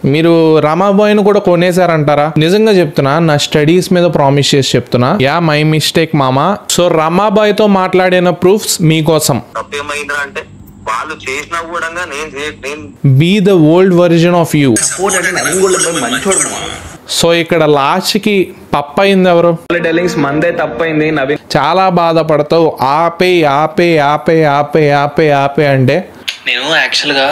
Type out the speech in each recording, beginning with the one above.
మీరు రామాబాయ్ను కూడా కొనేసారంటారా? నిజంగా చెప్తున్నా, నా స్టడీస్ మీద ప్రామిస్ చేసి చెప్తున్నా. యా మై మిస్టేక్ మామా. సో రామాబాయ్ తో మాట్లాడిన ప్రూఫ్స్ మీకోసం. అంటే వాళ్ళు చేసినా కూడా be the old version of you. So ఇక్కడ లాస్ట్ కి పప్పయింది ఎవరు? మందే తప్పైంది. నవీన్ చాలా బాధపడతావు. ఆపే ఆపే ఆపే ఆపే ఆపే ఆపే అంటే నేను యాక్చువల్గా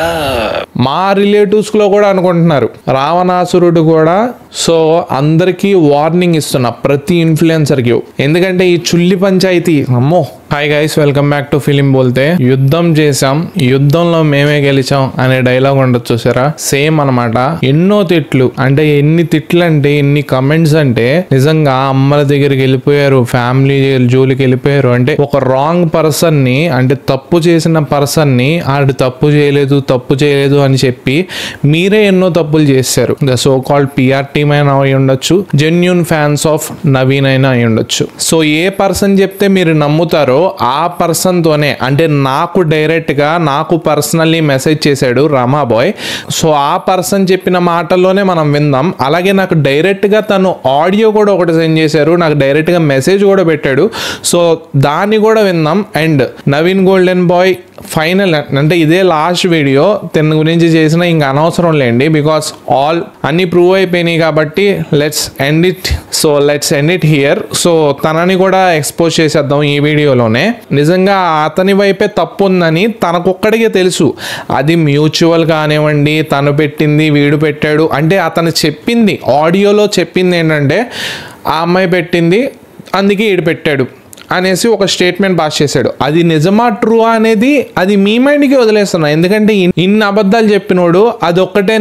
మా రిలేటివ్స్ లో కూడా అనుకుంటున్నారు రావణాసురుడు కూడా. సో అందరికీ వార్నింగ్ ఇస్తున్నా, ప్రతి ఇన్ఫ్లుయెన్సర్ కి. ఎందుకంటే ఈ చుల్లి పంచాయతీ అమ్మో. Hi guys, welcome back to film Bolte. యుద్ధం చేసాం, యుద్ధంలో మేమే గెలిచాం అనే డైలాగ్ ఉండదు చూసారా? సేమ్ అనమాట. ఎన్నో తిట్లు, అంటే ఎన్ని తిట్లు అంటే ఎన్ని కమెంట్స్ అంటే నిజంగా అమ్మల దగ్గరికి వెళ్ళిపోయారు, ఫ్యామిలీ జోలికి వెళ్ళిపోయారు. అంటే ఒక రాంగ్ పర్సన్ ని, అంటే తప్పు చేసిన పర్సన్ ని ఆడు తప్పు చేయలేదు అని చెప్పి మీరే ఎన్నో తప్పులు చేశారు. The so called PR team అయినా అయి ఉండొచ్చు, జెన్యూన్ ఫ్యాన్స్ ఆఫ్ నవీన్ అయినా అయి ఉండొచ్చు. సో ఏ పర్సన్ చెప్తే మీరు నమ్ముతారో ఆ పర్సన్ తోనే, అంటే నాకు డైరెక్ట్ గా నాకు పర్సనల్లీ మెసేజ్ చేశాడు రామాబాయ్. సో ఆ పర్సన్ చెప్పిన మాటల్లోనే మనం విందాం. అలాగే నాకు డైరెక్ట్ గా తను ఆడియో కూడా ఒకటి సెండ్ చేశారు, నాకు డైరెక్ట్ గా మెసేజ్ కూడా పెట్టాడు. సో దాన్ని కూడా విందాం. And Naveen golden bye final, అంటే ఇదే లాస్ట్ వీడియో తన గురించి చేసిన, ఇంకా అనవసరం లేండి, బికాస్ ఆల్ అన్ని ప్రూవ్ అయిపోయినాయి కాబట్టి let's end it here. So తనని కూడా ఎక్స్పోజ్ చేసేద్దాం ఈ వీడియోలోనే. నిజంగా అతని వైపే తప్పు ఉందని తనకొక్కడికే తెలుసు. అది మ్యూచువల్ కానివ్వండి, తను పెట్టింది వీడు పెట్టాడు అంటే అతను చెప్పింది, ఆడియోలో చెప్పింది ఏంటంటే ఆ అమ్మాయి పెట్టింది అందుకే ఈడు పెట్టాడు అనేసి ఒక స్టేట్మెంట్ పాస్ చేశాడు. అది నిజమా ట్రూ అనేది అది మీ మైండ్కి వదిలేస్తున్నా. ఎందుకంటే ఇన్ని అబద్ధాలు చెప్పినోడు అదొక్కటే